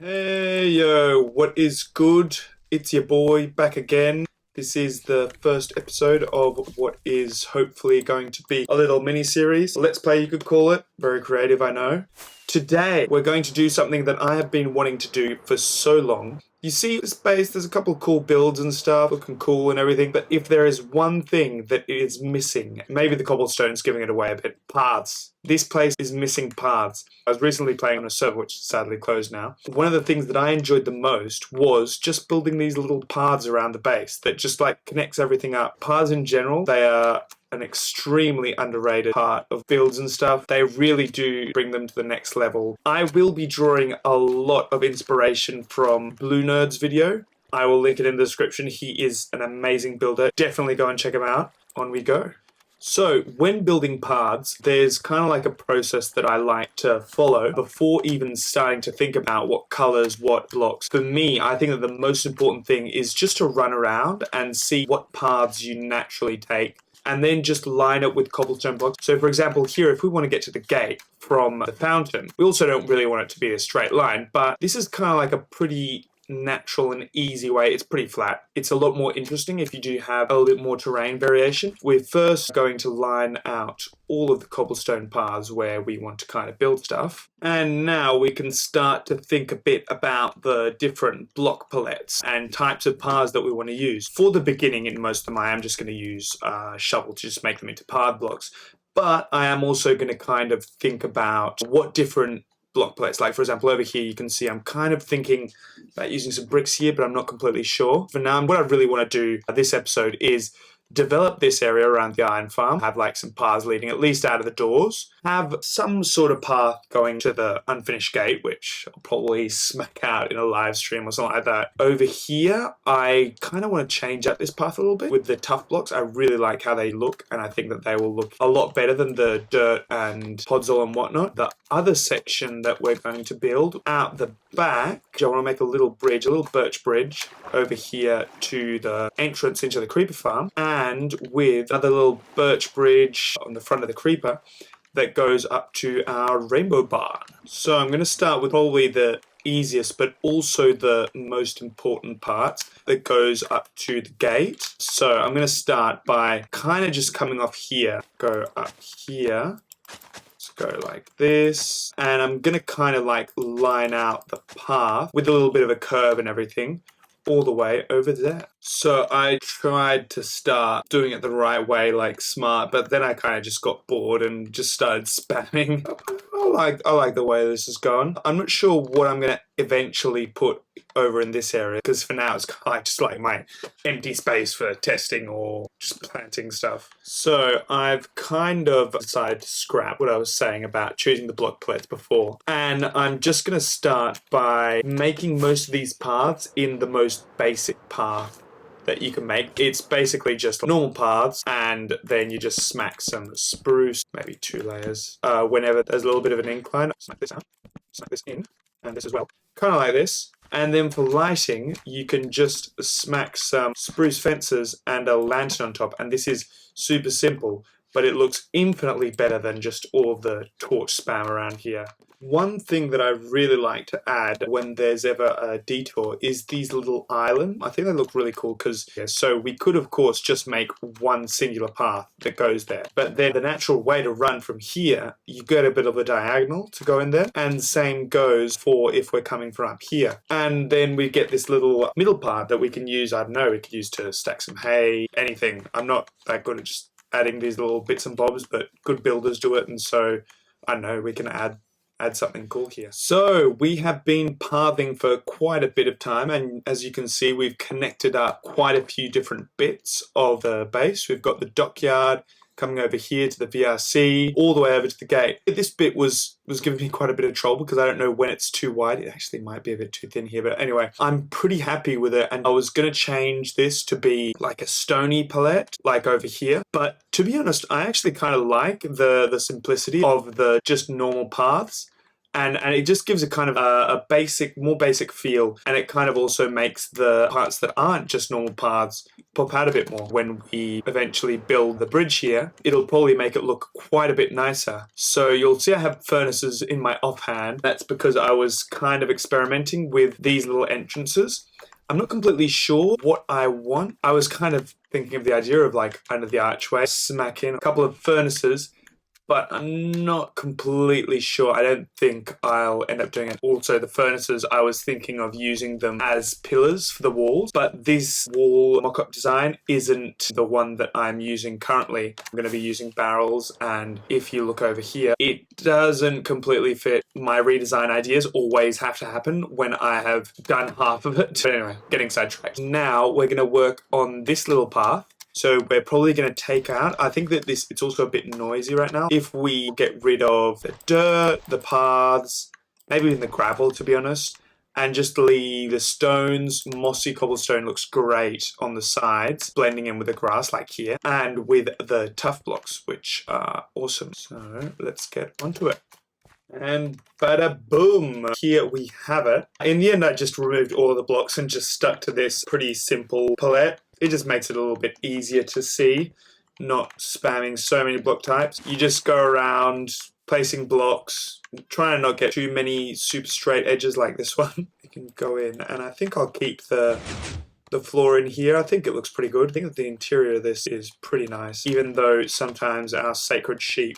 Hey yo, what is good? It's your boy back again. This is the first episode of what is hopefully going to be a little mini series. Let's play, you could call it. Very creative, I know. Today, we're going to do something that I have been wanting to do for so long. You see this base, there's a couple of cool builds and stuff, looking cool and everything, but if there is one thing that is missing, maybe the cobblestone's giving it away a bit, paths. This place is missing paths. I was recently playing on a server which is sadly closed now. One of the things that I enjoyed the most was just building these little paths around the base that just like connects everything up. Paths in general, they are an extremely underrated part of builds and stuff. They really do bring them to the next level. I will be drawing a lot of inspiration from Blue Nerd's video. I will link it in the description. He is an amazing builder. Definitely go and check him out. On we go. So when building paths, there's kind of like a process that I like to follow before even starting to think about what colors, what blocks. For me, I think that the most important thing is just to run around and see what paths you naturally take, and then just line it with cobblestone blocks. So for example, here, if we want to get to the gate from the fountain, we also don't really want it to be a straight line, but this is kind of like a pretty natural and easy way. It's pretty flat. It's a lot more interesting if you do have a little bit more terrain variation. We're first going to line out all of the cobblestone paths where we want to kind of build stuff. And now we can start to think a bit about the different block palettes and types of paths that we want to use. For the beginning, in most of them, I am just going to use shovel to just make them into path blocks. But I am also going to kind of think about what different block palettes, like for example over here you can see I'm kind of thinking about using some bricks here, but I'm not completely sure. For now, what I really want to do this episode is develop this area around the iron farm, have like some paths leading at least out of the doors, have some sort of path going to the unfinished gate, which I'll probably smack out in a live stream or something like that. Over here, I kind of want to change up this path a little bit with the tough blocks. I really like how they look, and I think that they will look a lot better than the dirt and podzol and whatnot. The other section that we're going to build out the back, I want to make a little bridge, a little birch bridge over here to the entrance into the creeper farm, and with another little birch bridge on the front of the creeper that goes up to our rainbow barn. So I'm going to start with probably the easiest but also the most important part that goes up to the gate. So I'm going to start by kind of just coming off here, go up here, let's go like this, and I'm going to kind of like line out the path with a little bit of a curve and everything all the way over there. So I tried to start doing it the right way, like smart, but then I kind of just got bored and just started spamming. I like the way this is going. I'm not sure what I'm going to eventually put over in this area, because for now it's kind of like just like my empty space for testing or just planting stuff. So I've kind of decided to scrap what I was saying about choosing the block palettes before, and I'm just going to start by making most of these paths in the most basic path that you can make. It's basically just normal paths, and then you just smack some spruce, maybe 2 layers, whenever there's a little bit of an incline. Smack this out, smack this in, and this as well. Kind of like this. And then for lighting, you can just smack some spruce fences and a lantern on top, and this is super simple, but it looks infinitely better than just all of the torch spam around here. One thing that I really like to add when there's ever a detour is these little islands. I think they look really cool because, yeah, so we could of course just make one singular path that goes there. But then the natural way to run from here, you get a bit of a diagonal to go in there. And same goes for if we're coming from up here. And then we get this little middle part that we can use, I don't know, we could use to stack some hay, anything. I'm not that good at just adding these little bits and bobs, but good builders do it, and so I don't know, we can add something cool here. So we have been pathing for quite a bit of time, and as you can see, we've connected up quite a few different bits of the base. We've got the dockyard coming over here to the VRC, all the way over to the gate. This bit was giving me quite a bit of trouble because I don't know when it's too wide. It actually might be a bit too thin here, but anyway, I'm pretty happy with it, and I was going to change this to be like a stony palette, like over here. But to be honest, I actually kind of like the simplicity of the just normal paths. And it just gives a kind of a basic, more basic feel, and it kind of also makes the parts that aren't just normal paths pop out a bit more. When we eventually build the bridge here, it'll probably make it look quite a bit nicer. So you'll see I have furnaces in my offhand. That's because I was kind of experimenting with these little entrances. I'm not completely sure what I want. I was kind of thinking of the idea of like under the archway, smack in a couple of furnaces, but I'm not completely sure. I don't think I'll end up doing it. Also, the furnaces, I was thinking of using them as pillars for the walls, but this wall mock-up design isn't the one that I'm using currently. I'm going to be using barrels, and if you look over here, it doesn't completely fit. My redesign ideas always have to happen when I have done half of it. But anyway, getting sidetracked. Now we're going to work on this little path. So we're probably going to take out, I think that it's also a bit noisy right now. If we get rid of the dirt, the paths, maybe even the gravel, to be honest, and just leave the stones. Mossy cobblestone looks great on the sides, blending in with the grass like here, and with the tough blocks, which are awesome. So let's get onto it. And bada boom, here we have it. In the end, I just removed all of the blocks and just stuck to this pretty simple palette. It just makes it a little bit easier to see, not spamming so many block types. You just go around placing blocks, trying to not get too many super straight edges like this one. You can go in, and I think I'll keep the floor in here. I think it looks pretty good. I think that the interior of this is pretty nice, even though sometimes our sacred sheep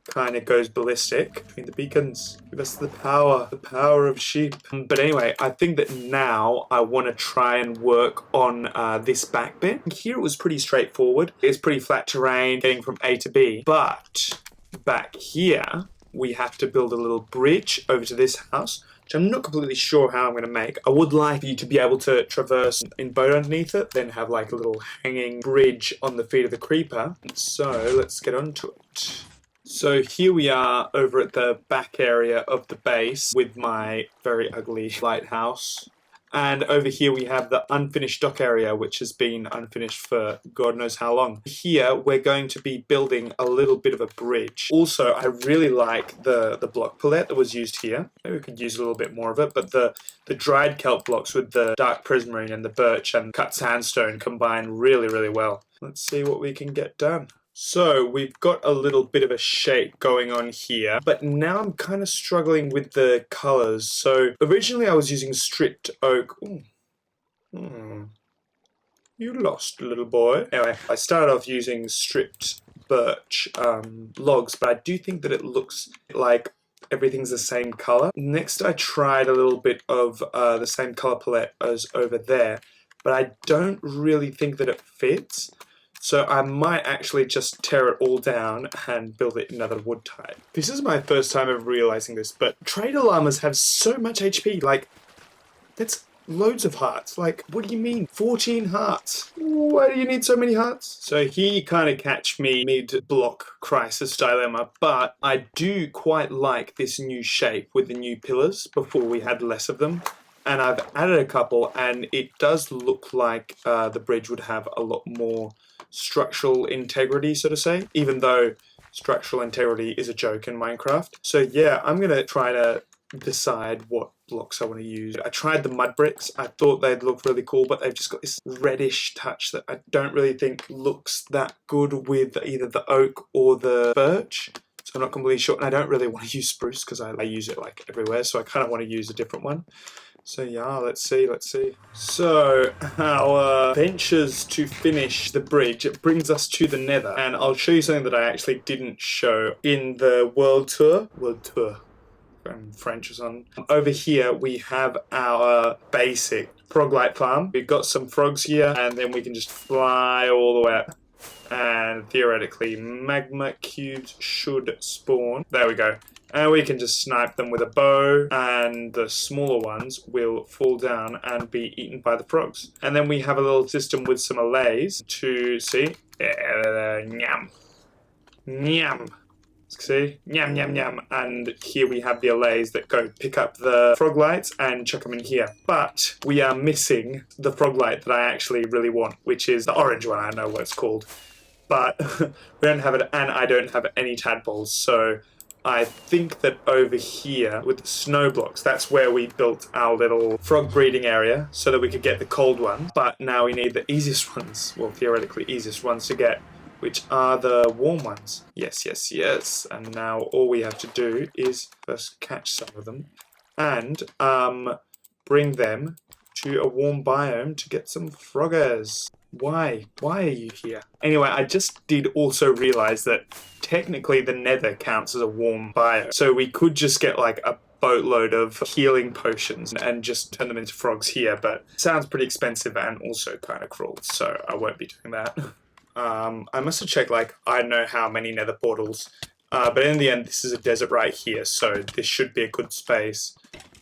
kind of goes ballistic between the beacons. Give us the power of sheep. But anyway, I think that now I want to try and work on this back bit. Here it was pretty straightforward. It's pretty flat terrain getting from A to B. But back here, we have to build a little bridge over to this house, which I'm not completely sure how I'm going to make. I would like you to be able to traverse in boat underneath it, then have like a little hanging bridge on the feet of the creeper. So let's get onto it. So here we are over at the back area of the base with my very ugly lighthouse. And over here we have the unfinished dock area, which has been unfinished for God knows how long. Here we're going to be building a little bit of a bridge. Also, I really like the block palette that was used here. Maybe we could use a little bit more of it, but the dried kelp blocks with the dark prismarine and the birch and cut sandstone combine really, really well. Let's see what we can get done. So we've got a little bit of a shape going on here, but now I'm kind of struggling with the colors. So originally I was using stripped oak. You lost, little boy. Anyway, I started off using stripped birch logs, but I do think that it looks like everything's the same color. Next I tried a little bit of the same color palette as over there, but I don't really think that it fits. So I might actually just tear it all down and build it in another wood type. This is my first time of realizing this, but trader llamas have so much HP. Like, that's loads of hearts. Like, what do you mean? 14 hearts. Why do you need so many hearts? So here you kind of catch me mid-block crisis dilemma, but I do quite like this new shape with the new pillars before we had less of them. And I've added a couple, and it does look like the bridge would have a lot more structural integrity, so to say, even though structural integrity is a joke in Minecraft. So yeah, I'm going to try to decide what blocks I want to use. I tried the mud bricks. I thought they'd look really cool, but they've just got this reddish touch that I don't really think looks that good with either the oak or the birch. So I'm not completely sure, and I don't really want to use spruce because I use it like everywhere, so I kind of want to use a different one. So yeah, let's see. So our ventures to finish the bridge, it brings us to the nether. And I'll show you something that I actually didn't show in the world tour. I'm French or something. Over here we have our basic frog light farm. We've got some frogs here, and then we can just fly all the way up. And theoretically, magma cubes should spawn. There we go. And we can just snipe them with a bow, and the smaller ones will fall down and be eaten by the frogs. And then we have a little system with some allays to see. Nyam. Nyam. See? Nyam, nyam, nyam. And here we have the allays that go pick up the frog lights and chuck them in here. But we are missing the frog light that I actually really want, which is the orange one. I know what it's called. But we don't have it, and I don't have any tadpoles, so I think that over here with the snow blocks, that's where we built our little frog breeding area so that we could get the cold ones. But now we need the easiest ones, well, theoretically easiest ones to get, which are the warm ones. Yes, yes, yes. And now all we have to do is first catch some of them and bring them to a warm biome to get some froggers. Why? Why are you here? Anyway, I just did also realize that technically the nether counts as a warm biome. So we could just get like a boatload of healing potions and just turn them into frogs here, but it sounds pretty expensive and also kind of cruel, so I won't be doing that. I must have checked, like, I don't know how many nether portals, but in the end, this is a desert right here, so this should be a good space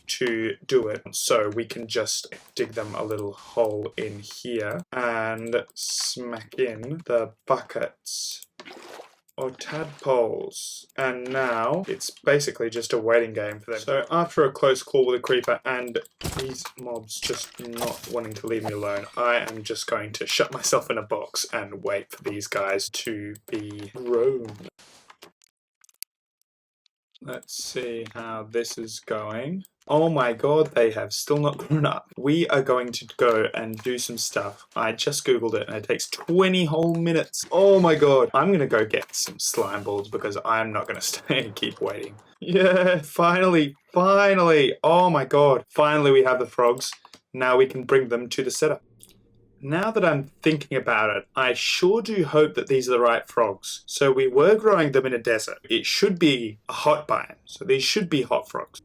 to do it. So we can just dig them a little hole in here and smack in the buckets or tadpoles. And now it's basically just a waiting game for them. So after a close call with a creeper and these mobs just not wanting to leave me alone, I am just going to shut myself in a box and wait for these guys to be grown. Let's see how this is going. Oh my god, they have still not grown up. We are going to go and do some stuff. I just googled it and it takes 20 whole minutes. Oh my god. I'm gonna go get some slime balls because I'm not gonna stay and keep waiting. Yeah, finally, finally. Oh my god. Finally we have the frogs. Now we can bring them to the setup. Now that I'm thinking about it, I sure do hope that these are the right frogs. So we were growing them in a desert. It should be a hot biome. So these should be hot frogs.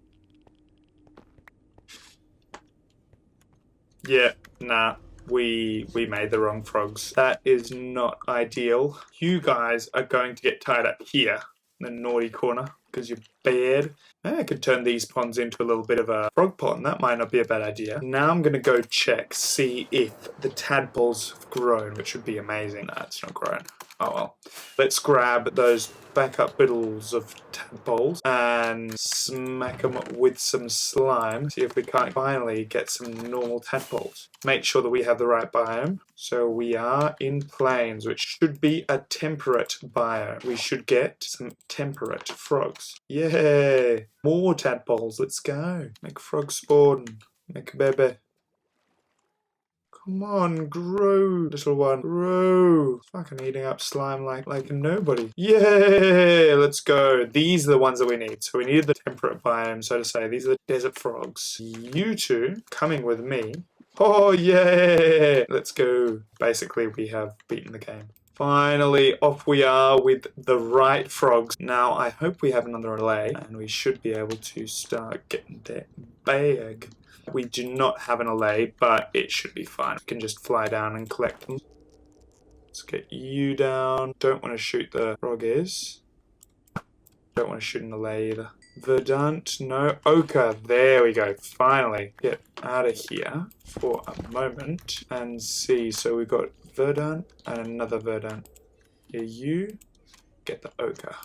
Yeah, nah, we made the wrong frogs. That is not ideal. You guys are going to get tied up here in the naughty corner because you're bad. I could turn these ponds into a little bit of a frog pond. That might not be a bad idea. Now I'm going to go check, see if the tadpoles have grown, which would be amazing. Nah, it's not grown. Oh well. Let's grab those backup biddles of tadpoles and smack them with some slime. See if we can't finally get some normal tadpoles. Make sure that we have the right biome. So we are in plains, which should be a temperate biome. We should get some temperate frogs. Yay! More tadpoles. Let's go. Make frog spawn. Make a baby. Come on, grow, little one, grow. Fucking eating up slime like nobody. Yay, let's go. These are the ones that we need. So we needed the temperate biome, so to say. These are the desert frogs. You two coming with me. Oh, yeah. Let's go. Basically, we have beaten the game. Finally, off we are with the right frogs. Now, I hope we have another allay, and we should be able to start getting that bag. We do not have an allay, but it should be fine. We can just fly down and collect them. Let's get you down. Don't want to shoot the froggies. Don't want to shoot an allay either. Verdant, no. Ochre, there we go. Finally, get out of here for a moment and see. So we've got Verdant and another Verdant. Here, you get the ochre.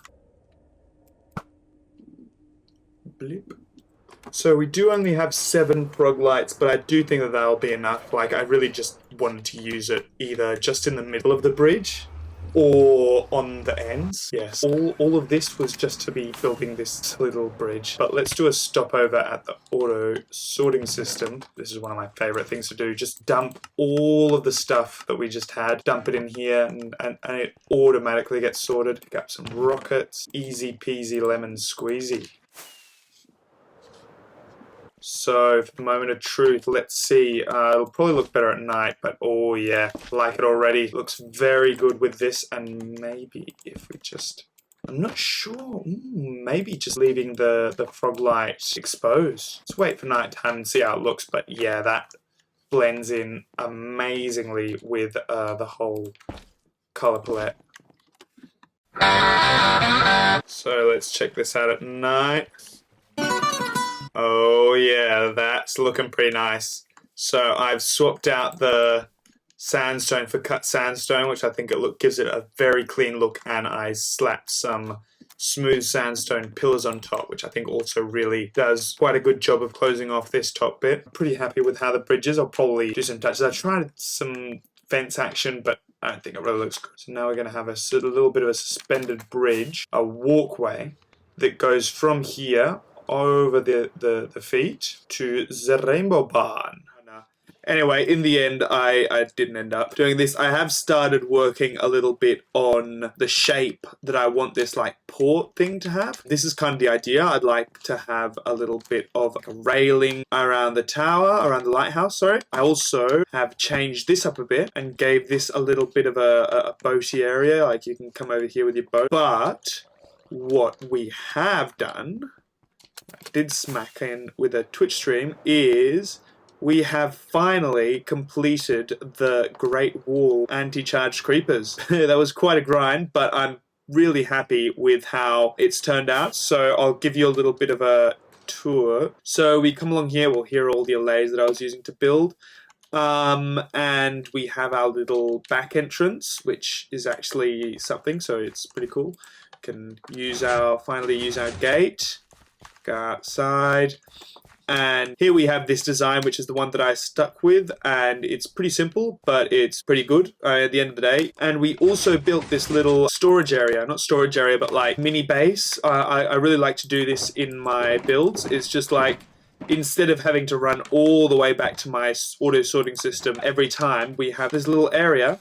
Blip. So we do only have 7 frog lights, but I do think that that'll be enough. Like, I really just wanted to use it either just in the middle of the bridge or on the ends. Yes, all of this was just to be building this little bridge. But let's do a stopover at the auto sorting system. This is one of my favorite things to do. Just dump all of the stuff that we just had, dump it in here, and it automatically gets sorted. Pick up some rockets. Easy peasy lemon squeezy. So for the moment of truth, let's see. It'll probably look better at night, but oh yeah, like it already. Looks very good with this, and maybe if we just... I'm not sure. Maybe just leaving the frog light exposed. Let's wait for nighttime and see how it looks, but yeah, that blends in amazingly with the whole color palette. So let's check this out at night. Oh yeah, that's looking pretty nice. So I've swapped out the sandstone for cut sandstone, which I think gives it a very clean look, and I slapped some smooth sandstone pillars on top, which I think also really does quite a good job of closing off this top bit. I'm pretty happy with how the bridge is. I'll probably do some touches. I tried some fence action, but I don't think it really looks good. So now we're going to have a little bit of a suspended bridge, a walkway, that goes from here over the feet to the rainbow barn. Anyway, in the end, I didn't end up doing this. I have started working a little bit on the shape that I want this like port thing to have. This is kind of the idea. I'd like to have a little bit of a railing around the tower, around the lighthouse, sorry. I also have changed this up a bit and gave this a little bit of a boaty area. Like you can come over here with your boat. But what we have done, I did smack in with a Twitch stream, is we have finally completed the Great Wall anti-charged creepers. That was quite a grind, but I'm really happy with how it's turned out. So I'll give you a little bit of a tour. So we come along here, we'll hear all the allays that I was using to build. And we have our little back entrance, which is actually something, so it's pretty cool. Can finally use our gate, go outside. And here we have this design, which is the one that I stuck with, and it's pretty simple, but it's pretty good at the end of the day. And we also built this little storage area, not storage area, but like mini base. I really like to do this in my builds. It's just like, instead of having to run all the way back to my auto sorting system every time, we have this little area,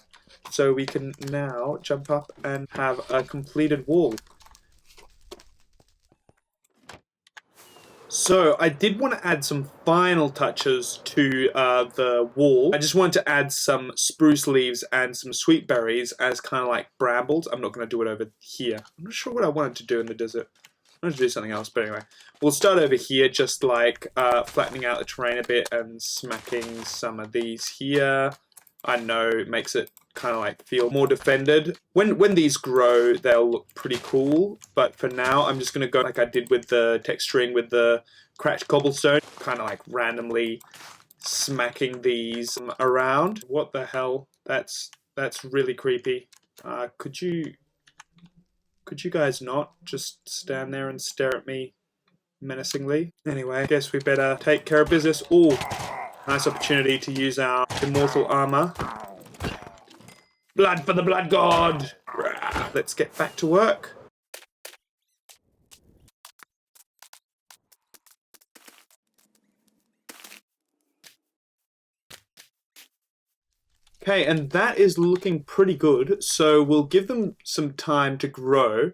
so we can now jump up and have a completed wall. So I did want to add some final touches to the wall. I just wanted to add some spruce leaves and some sweet berries as kind of like brambles. I'm not going to do it over here. I'm not sure what I wanted to do in the desert. I'm going to do something else, but anyway. We'll start over here, just like flattening out the terrain a bit and smacking some of these here. I know it makes it kind of like feel more defended. When these grow, they'll look pretty cool, but for now I'm just going to go like I did with the texturing with the cracked cobblestone, kind of like randomly smacking these around. What the hell? That's really creepy. Could you guys not just stand there and stare at me menacingly? Anyway, I guess we better take care of business. Ooh, nice opportunity to use our immortal armor. Blood for the blood god! Let's get back to work. Okay, and that is looking pretty good, so we'll give them some time to grow.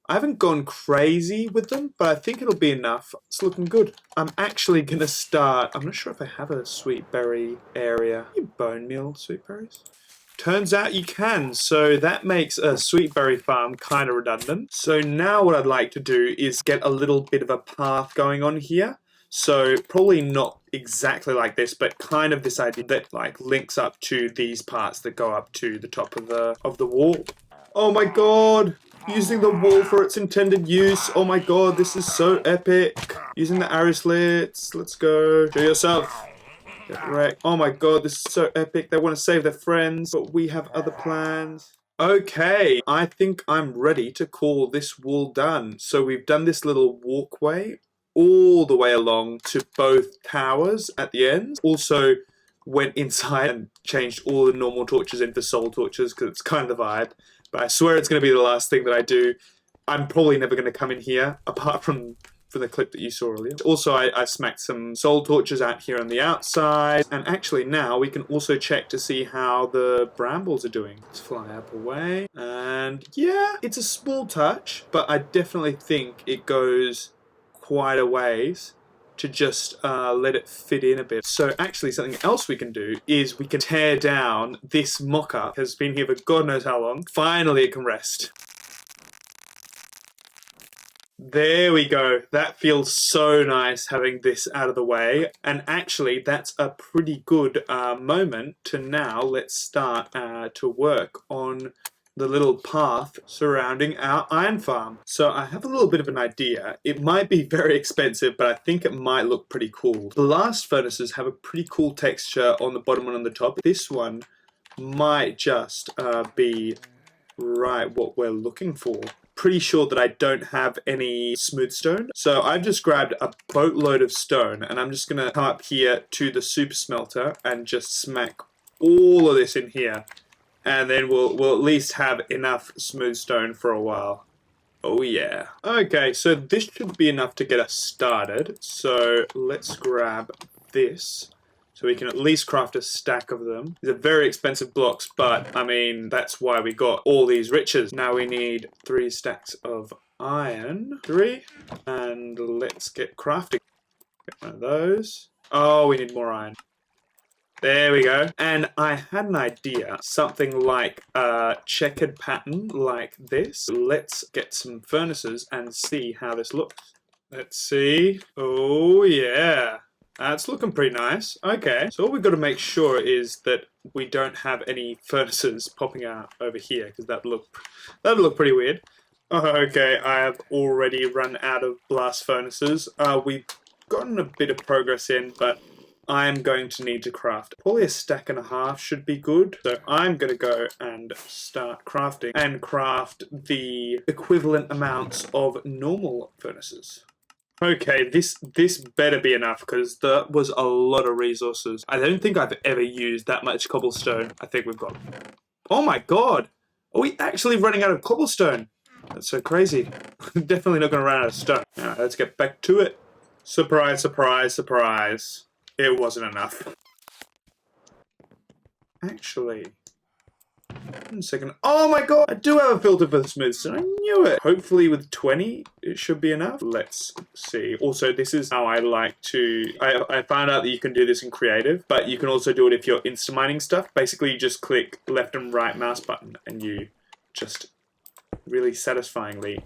I haven't gone crazy with them, but I think it'll be enough. It's looking good. I'm actually going to start... I'm not sure if I have a sweet berry area. Can you bone meal sweet berries? Turns out you can, so that makes a sweet berry farm kind of redundant. So now what I'd like to do is get a little bit of a path going on here. So probably not exactly like this, but kind of this idea that like links up to these parts that go up to the top of the wall. Oh my god! Using the wall for its intended use. Oh my god, this is so epic. Using the arrow slits. Let's go. Show yourself. Get wrecked. Oh my god, this is so epic. They want to save their friends, but we have other plans. Okay, I think I'm ready to call this wall done. So we've done this little walkway all the way along to both towers at the end. Also went inside and changed all the normal torches in for soul torches because it's kind of the vibe. But I swear it's going to be the last thing that I do. I'm probably never going to come in here apart from the clip that you saw earlier. Also, I smacked some soul torches out here on the outside. And actually now we can also check to see how the brambles are doing. Let's fly up away. And yeah, it's a small touch, but I definitely think it goes quite a ways to just let it fit in a bit. So actually something else we can do is we can tear down this mock-up. It has been here for God knows how long. Finally it can rest. There we go. That feels so nice having this out of the way. And actually, that's a pretty good moment to now let's start to work on the little path surrounding our iron farm. So I have a little bit of an idea. It might be very expensive, but I think it might look pretty cool. The last furnaces have a pretty cool texture on the bottom and on the top. This one might just be right what we're looking for. Pretty sure that I don't have any smooth stone. So I've just grabbed a boatload of stone and I'm just gonna come up here to the super smelter and just smack all of this in here. And then we'll at least have enough smooth stone for a while. Oh yeah. Okay, so this should be enough to get us started. So let's grab this. So we can at least craft a stack of them. These are very expensive blocks, but I mean, that's why we got all these riches. Now we need 3 stacks of iron. 3. And let's get crafting. Get one of those. Oh, we need more iron. There we go. And I had an idea, something like a checkered pattern like this. Let's get some furnaces and see how this looks. Let's see. Oh yeah. That's looking pretty nice. Okay, so all we've got to make sure is that we don't have any furnaces popping out over here, because that'd look pretty weird. Okay, I have already run out of blast furnaces. We've gotten a bit of progress in, but I'm going to need to craft. Probably a stack and a half should be good. So I'm going to go and start crafting and craft the equivalent amounts of normal furnaces. Okay, this better be enough, because that was a lot of resources. I don't think I've ever used that much cobblestone. I think we've got... Oh my god! Are we actually running out of cobblestone? That's so crazy. I'm definitely not going to run out of stone. Alright, let's get back to it. Surprise, surprise, surprise. It wasn't enough. Actually, 1 second. Oh my god, I do have a filter for the smoothstone. I knew it. Hopefully with 20, it should be enough. Let's see. Also, this is how I like to... I found out that you can do this in creative, but you can also do it if you're insta-mining stuff. Basically, you just click left and right mouse button, and you just really satisfyingly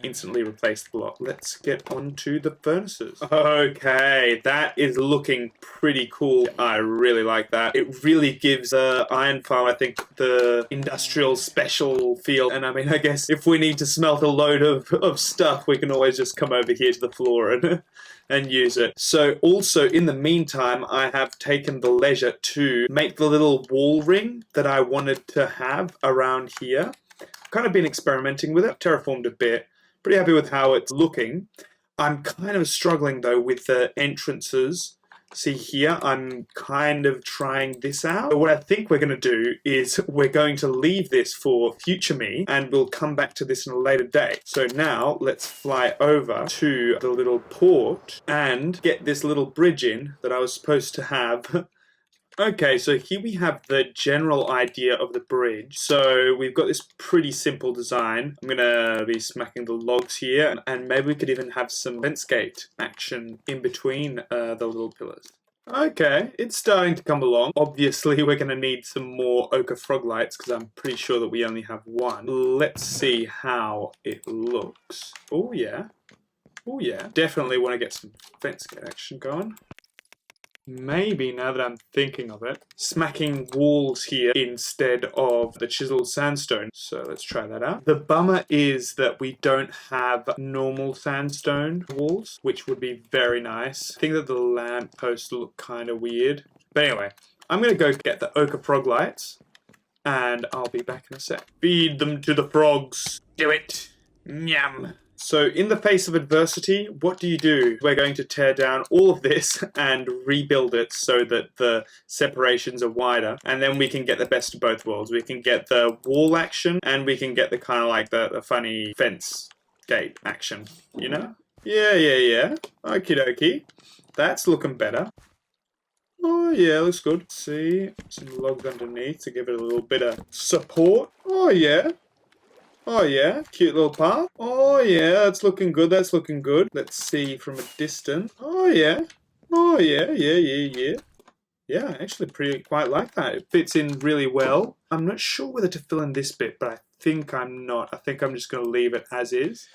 instantly replace the block. Let's get on to the furnaces. Okay, that is looking pretty cool. I really like that. It really gives iron farm, I think, the industrial special feel. And I mean, I guess if we need to smelt a load of stuff, we can always just come over here to the floor and use it. So also, in the meantime, I have taken the leisure to make the little wall ring that I wanted to have around here. Kind of been experimenting with it, terraformed a bit, pretty happy with how it's looking. I'm kind of struggling though with the entrances. See here, I'm kind of trying this out. But what I think we're going to do is we're going to leave this for future me, and we'll come back to this in a later date. So now let's fly over to the little port and get this little bridge in that I was supposed to have. Okay, so here we have the general idea of the bridge. So we've got this pretty simple design. I'm going to be smacking the logs here, and maybe we could even have some fence gate action in between the little pillars. Okay, it's starting to come along. Obviously, we're going to need some more ochre frog lights, because I'm pretty sure that we only have one. Let's see how it looks. Oh yeah. Oh yeah. Definitely want to get some fence gate action going. Maybe, now that I'm thinking of it, smacking walls here instead of the chiseled sandstone. So let's try that out. The bummer is that we don't have normal sandstone walls, which would be very nice. I think that the lamp posts look kind of weird. But anyway, I'm going to go get the ochre frog lights, and I'll be back in a sec. Feed them to the frogs. Do it. Nyam. So in the face of adversity, what do? We're going to tear down all of this and rebuild it so that the separations are wider, and then we can get the best of both worlds. We can get the wall action, and we can get the kind of like the funny fence gate action, you know? Yeah. Okie dokie. That's looking better. Oh yeah, looks good. Let's see, some logs underneath to give it a little bit of support. Oh yeah. Oh yeah, cute little path. Oh yeah, that's looking good, that's looking good. Let's see from a distance. Oh yeah. Oh yeah. Yeah, I actually quite like that. It fits in really well. I'm not sure whether to fill in this bit, but I think I'm not. I think I'm just going to leave it as is.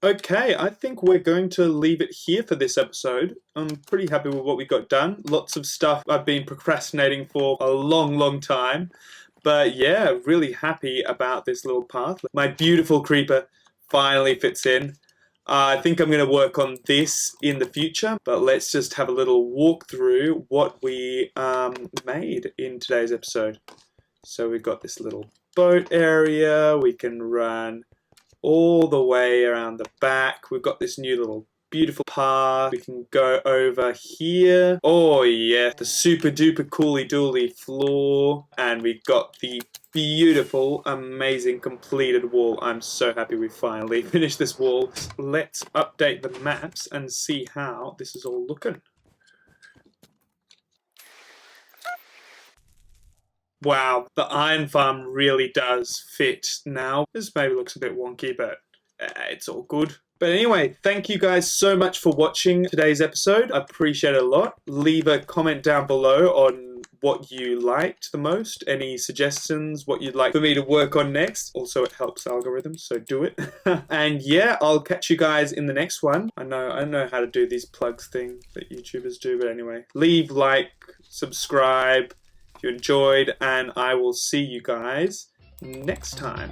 Okay, I think we're going to leave it here for this episode. I'm pretty happy with what we got done. Lots of stuff I've been procrastinating for a long time. But yeah, really happy about this little path. My beautiful creeper finally fits in. I think I'm going to work on this in the future, but let's just have a little walk through what we made in today's episode. So we've got this little boat area. We can run all the way around the back. We've got this new little beautiful path. We can go over here. Oh yeah, the super duper cooly dooly floor. And we've got the beautiful, amazing, completed wall. I'm so happy we finally finished this wall. Let's update the maps and see how this is all looking. Wow, the iron farm really does fit now. This maybe looks a bit wonky, but it's all good. But anyway, thank you guys so much for watching today's episode. I appreciate it a lot. Leave a comment down below on what you liked the most, any suggestions, what you'd like for me to work on next. Also, it helps algorithms, so do it. And yeah, I'll catch you guys in the next one. I know how to do these plugs thing that YouTubers do, but anyway, leave, like, subscribe if you enjoyed, and I will see you guys next time.